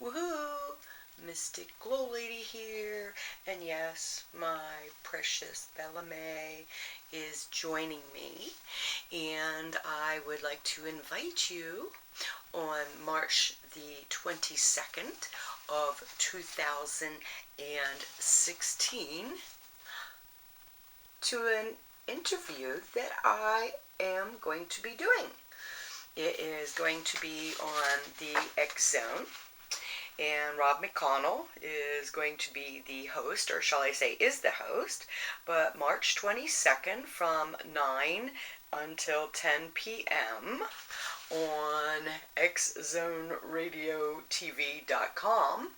Woohoo! Mystic GLoLady here, and yes, my precious Bella May is joining me, and I would like to invite you on March the 22nd of 2016 to an interview that I am going to be doing. It is going to be on the X Zone, and Rob McConnell is going to be the host, or shall I say is the host, but March 22nd from 9 until 10 p.m. on xzoneradiotv.com.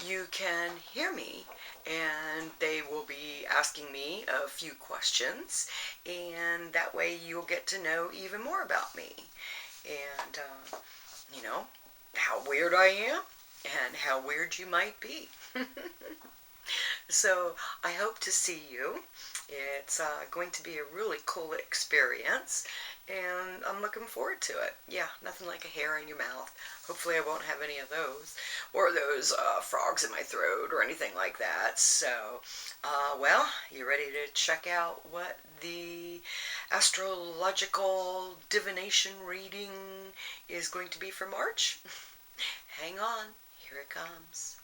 You can hear me, and they will be asking me a few questions, and that way you'll get to know even more about me, and how weird I am and how weird you might be. So I hope to see you. It's going to be a really cool experience, and I'm looking forward to it. Yeah, nothing like a hair in your mouth. Hopefully I won't have any of those, or those frogs in my throat, or anything like that. So, well, you ready to check out what the astrological divination reading is going to be for March? Hang on, here it comes.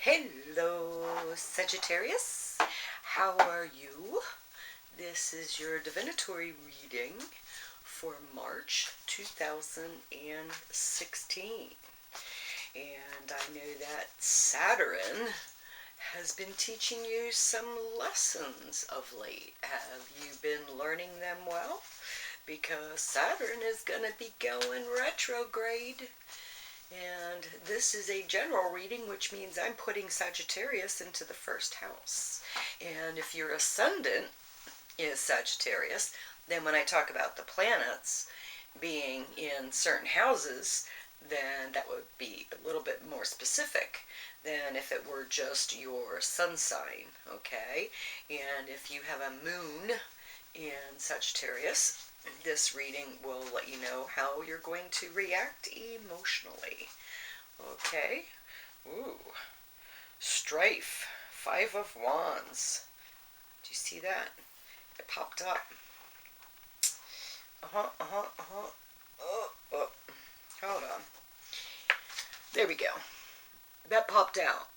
Hello, Sagittarius. How are you? This is your divinatory reading for March 2016. And I know that Saturn has been teaching you some lessons of late. Have you been learning them well? Because Saturn is going to be going retrograde. And this is a general reading, which means I'm putting Sagittarius into the first house. And if your Ascendant is Sagittarius, then when I talk about the planets being in certain houses, then that would be a little bit more specific than if it were just your sun sign, okay? And if you have a moon in Sagittarius, this reading will let you know how you're going to react emotionally. Okay. Ooh. Strife. 5 of Wands. Do you see that? It popped up. Oh. Hold on. There we go. That popped out.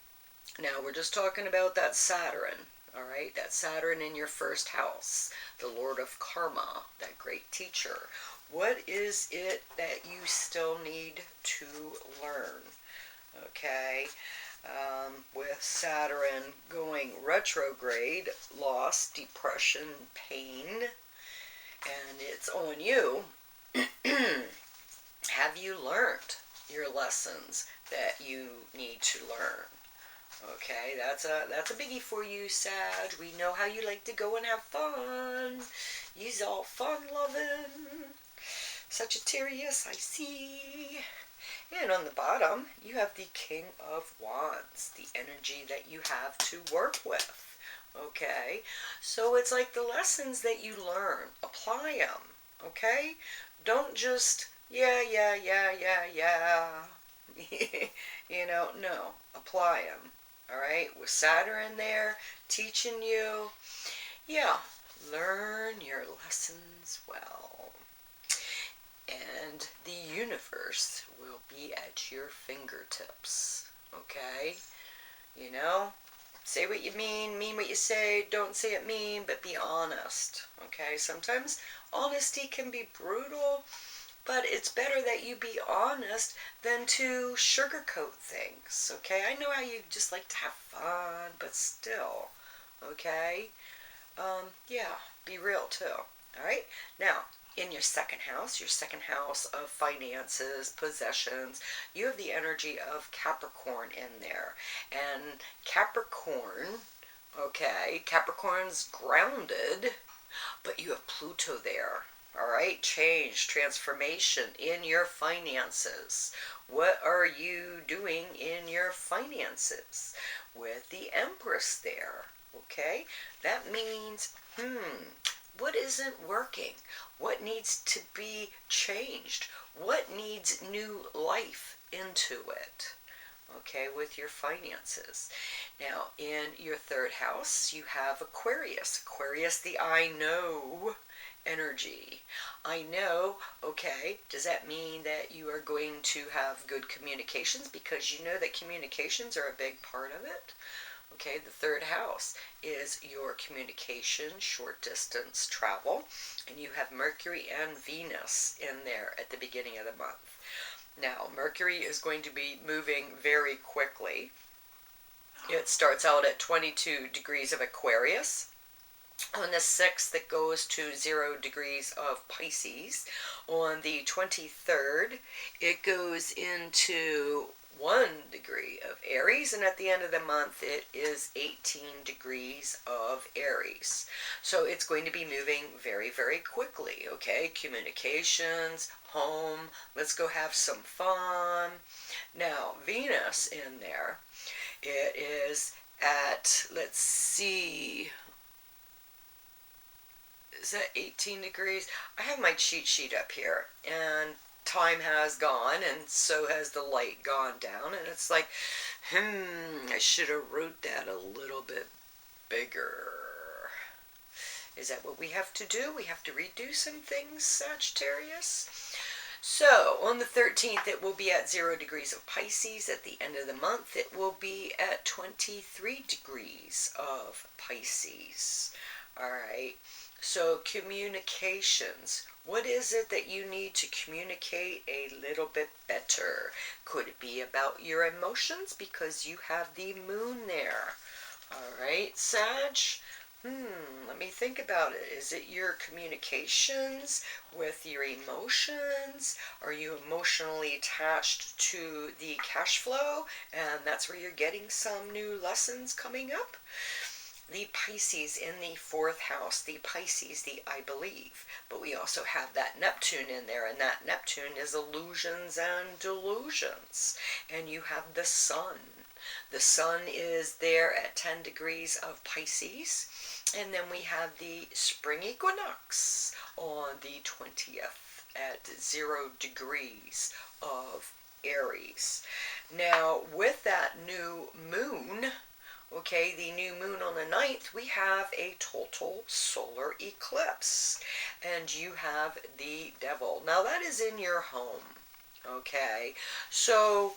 Now we're just talking about that Saturn. Alright, that Saturn in your first house, the Lord of Karma, that great teacher. What is it that you still need to learn? Okay, with Saturn going retrograde, loss, depression, pain, and it's on you. Have you learned your lessons that you need to learn? Okay, that's a biggie for you, Sag. We know how you like to go and have fun. You's all fun-loving. Sagittarius, I see. And on the bottom, you have the King of Wands, the energy that you have to work with. Okay, so it's like the lessons that you learn, apply them. Okay, don't just yeah. No, apply them. All right, with Saturn there teaching you, yeah, learn your lessons well. And the universe will be at your fingertips. Okay? Say what you mean what you say, don't say it mean, but be honest. Okay? Sometimes honesty can be brutal, but it's better that you be honest than to sugarcoat things, okay? I know how you just like to have fun, but still, okay? Yeah, be real too, all right? Now, in your second house of finances, possessions, you have the energy of Capricorn in there. And Capricorn, okay, Capricorn's grounded, but you have Pluto there. All right, change, transformation in your finances. What are you doing in your finances? With the Empress there, okay? That means, What isn't working? What needs to be changed? What needs new life into it? Okay, with your finances. Now, in your third house, you have Aquarius. Aquarius, the I know energy. I know, okay, does that mean that you are going to have good communications? Because you know that communications are a big part of it. Okay, the third house is your communication, short distance travel, and you have Mercury and Venus in there at the beginning of the month. Now, Mercury is going to be moving very quickly. It starts out at 22 degrees of Aquarius. On the 6th, it goes to 0 degrees of Pisces. On the 23rd, it goes into 1 degree of Aries, and at the end of the month it is 18 degrees of Aries. So it's going to be moving very, very quickly, okay? Communications, home, let's go have some fun. Now, Venus in there, it is at, let's see, is that 18 degrees? I have my cheat sheet up here, and time has gone, and so has the light gone down, and it's like, I should have wrote that a little bit bigger. Is that what we have to do? We have to redo some things, Sagittarius? So, on the 13th, it will be at 0 degrees of Pisces. At the end of the month, it will be at 23 degrees of Pisces. All right. So, communications. What is it that you need to communicate a little bit better? Could it be about your emotions because you have the moon there? All right, Sag. Let me think about it. Is it your communications with your emotions? Are you emotionally attached to the cash flow, and that's where you're getting some new lessons coming up? The Pisces in the 4th house, the Pisces, the I believe. But we also have that Neptune in there, and that Neptune is illusions and delusions. And you have the Sun. The Sun is there at 10 degrees of Pisces. And then we have the spring equinox on the 20th at 0 degrees of Aries. Now, with that new moon, okay, the new moon on the 9th, we have a total solar eclipse. And you have the devil. Now, that is in your home. Okay, so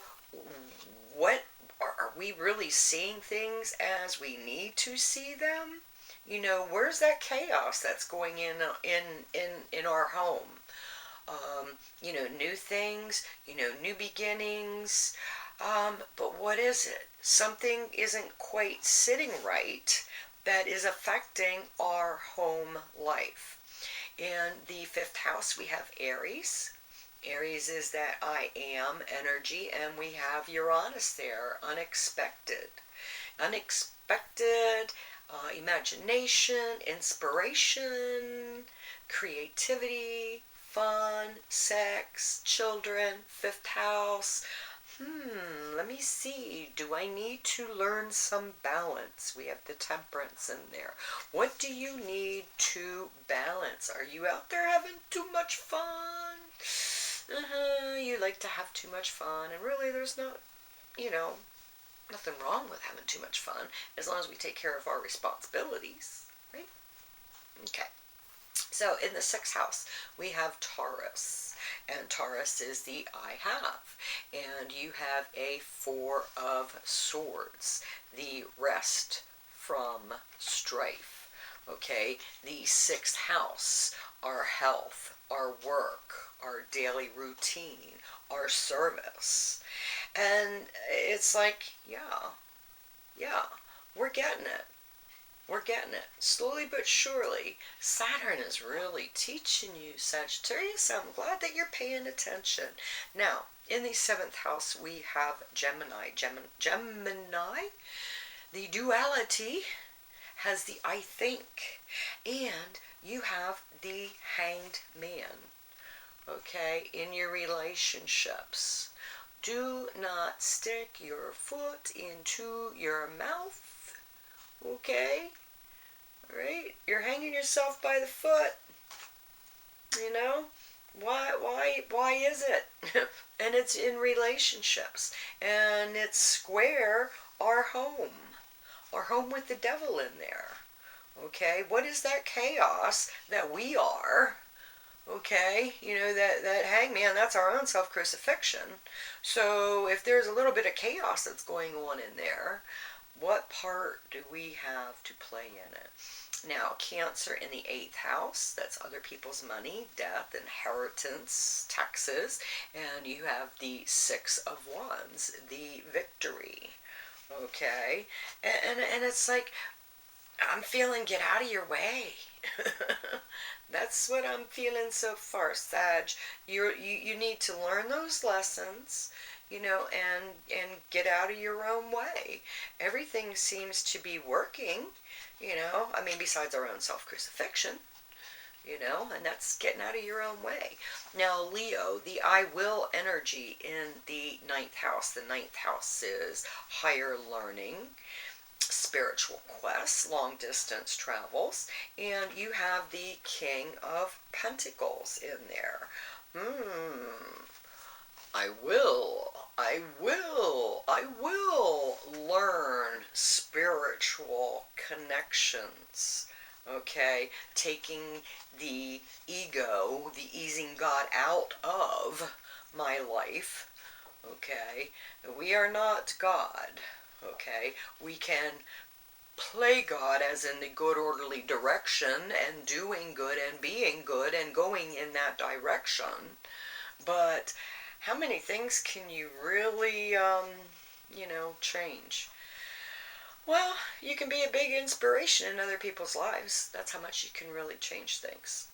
what are we really seeing things as we need to see them? You know, where's that chaos that's going in our home? You know, new things, you know, new beginnings. But what is it? Something isn't quite sitting right that is affecting our home life. In the 5th house, we have Aries. Aries is that I am energy, and we have Uranus there, unexpected. Unexpected, imagination, inspiration, creativity, fun, sex, children, 5th house. Let me see. Do I need to learn some balance? We have the Temperance in there. What do you need to balance? Are you out there having too much fun? You like to have too much fun, and really there's not, you know, nothing wrong with having too much fun as long as we take care of our responsibilities, right? Okay. So in the 6th house, we have Taurus, and Taurus is the I have, and you have a 4 of Swords, the rest from strife. Okay, the 6th house, our health, our work, our daily routine, our service. And it's like, yeah, we're getting it. We're getting it. Slowly but surely, Saturn is really teaching you, Sagittarius. I'm glad that you're paying attention. Now, in the 7th house, we have Gemini. Gemini, the duality, has the I think. And you have the Hanged Man. Okay, in your relationships. Do not stick your foot into your mouth. Okay? right? You're hanging yourself by the foot, you know? Why is it? And it's in relationships, and it's square our home with the devil in there. Okay, what is that chaos that we are? Okay, that hangman, that's our own self-crucifixion. So if there's a little bit of chaos that's going on in there, what part do we have to play in it? Now, Cancer in the 8th house, that's other people's money, death, inheritance, taxes, and you have the 6 of Wands, the victory. Okay, and it's like, I'm feeling get out of your way. That's what I'm feeling so far, Sag. You need to learn those lessons, and get out of your own way. Everything seems to be working, I mean, besides our own self-crucifixion, and that's getting out of your own way. Now, Leo, the I will energy in the 9th house. The 9th house is higher learning, spiritual quests, long distance travels, and you have the King of Pentacles in there. I will learn spiritual connections. Okay, taking the ego, the easing God out of my life. Okay, we are not God. Okay, we can play God as in the good orderly direction and doing good and being good and going in that direction. But how many things can you really, change? Well, you can be a big inspiration in other people's lives. That's how much you can really change things.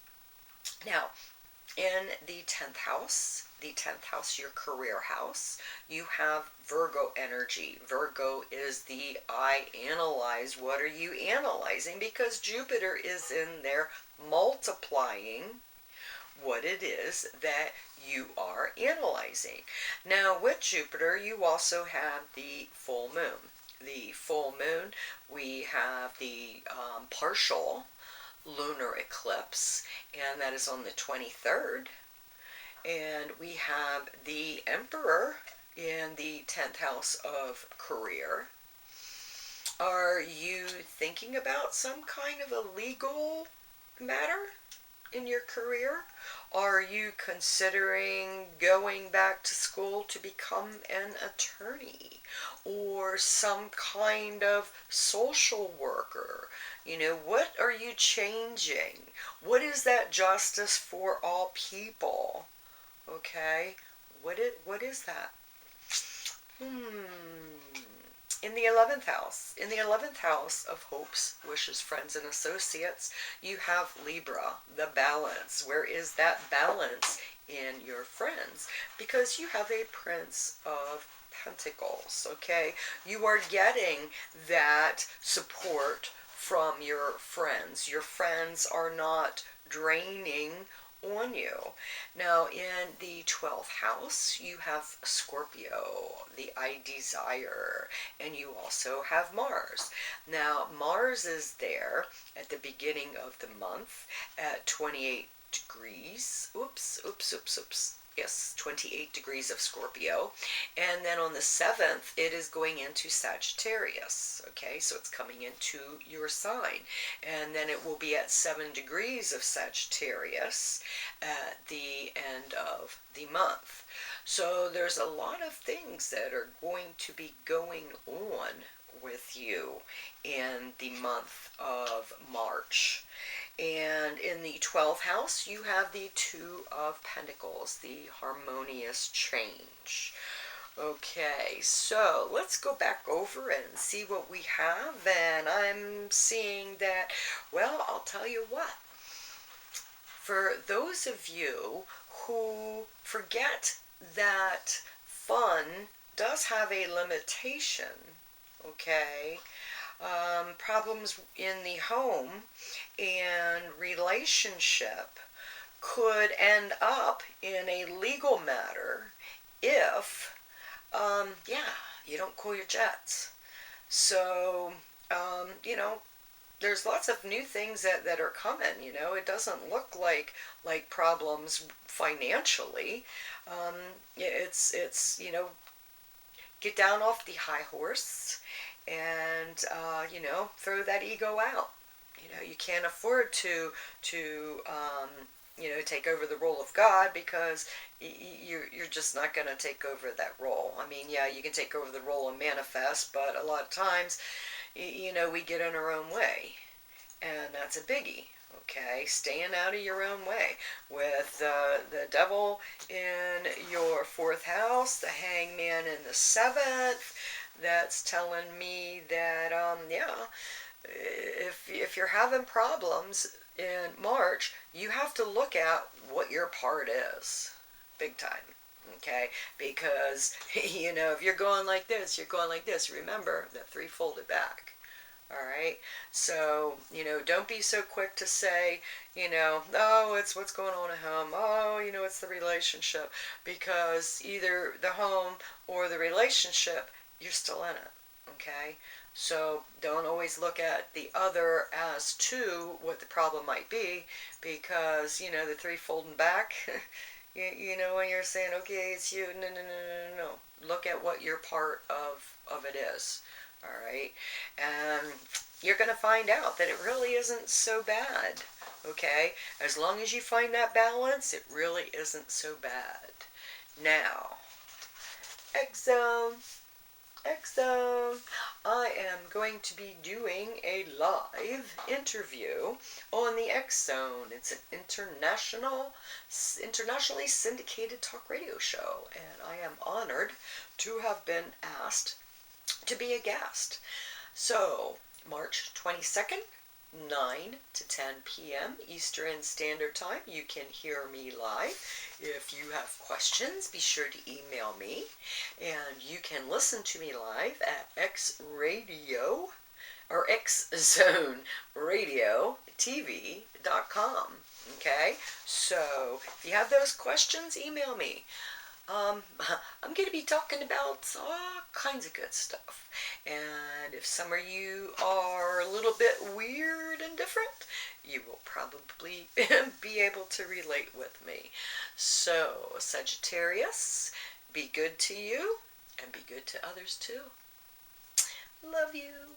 Now, in the 10th house, your career house, you have Virgo energy. Virgo is the I analyze. What are you analyzing? Because Jupiter is in there multiplying what it is that you are analyzing. Now, with Jupiter, you also have the full moon. The full moon, we have the partial lunar eclipse, and that is on the 23rd. And we have the Emperor in the 10th house of career. Are you thinking about some kind of a legal matter in your career? Are you considering going back to school to become an attorney or some kind of social worker? What are you changing? What is that justice for all people? Okay, what is that? In the 11th house of hopes, wishes, friends, and associates, you have Libra, the balance. Where is that balance in your friends? Because you have a Prince of Pentacles, okay? You are getting that support from your friends. Your friends are not draining on you. Now, in the 12th house, you have Scorpio, the I desire, and you also have Mars. Now, Mars is there at the beginning of the month at 28 degrees. Oops. Yes, 28 degrees of Scorpio. And then on the 7th, it is going into Sagittarius. Okay, so it's coming into your sign. And then it will be at 7 degrees of Sagittarius at the end of the month. So there's a lot of things that are going to be going on with you in the month of March. And in the 12th house, you have the Two of Pentacles, the harmonious change. Okay, so let's go back over and see what we have. And I'm seeing that, well, I'll tell you what. For those of you who forget that fun does have a limitation, okay, problems in the home and relationship could end up in a legal matter if, you don't cool your jets. So, there's lots of new things that are coming. It doesn't look like problems financially. Um, it's get down off the high horse and throw that ego out. You can't afford to take over the role of God, because you're just not going to take over that role. I mean, yeah, you can take over the role and manifest, but a lot of times, we get in our own way, and that's a biggie. Okay, staying out of your own way, with the devil in your fourth house, the hangman in the seventh. That's telling me that yeah, if you're having problems in March, you have to look at what your part is, big time. Okay, because if you're going like this, you're going like this. Remember that three folded back. All right. So, don't be so quick to say, oh, it's what's going on at home. Oh, it's the relationship. Because either the home or the relationship, you're still in it. Okay. So don't always look at the other as to what the problem might be, because, the three folding back, when you're saying, okay, it's you, no, no, no, no, no, no. Look at what your part of it is. All right. And you're going to find out that it really isn't so bad. Okay. As long as you find that balance, it really isn't so bad. Now, X Zone. X Zone. I am going to be doing a live interview on the X Zone. It's an internationally syndicated talk radio show, and I am honored to have been asked to be a guest. So, March 22nd, 9 to 10 p.m. Eastern Standard Time, you can hear me live. If you have questions, be sure to email me. And you can listen to me live at X Radio or XZoneRadioTV.com. Okay? So, if you have those questions, email me. Um, I'm going to be talking about all kinds of good stuff. And if some of you are a little bit weird and different, you will probably be able to relate with me. So, Sagittarius, be good to you and be good to others too. Love you.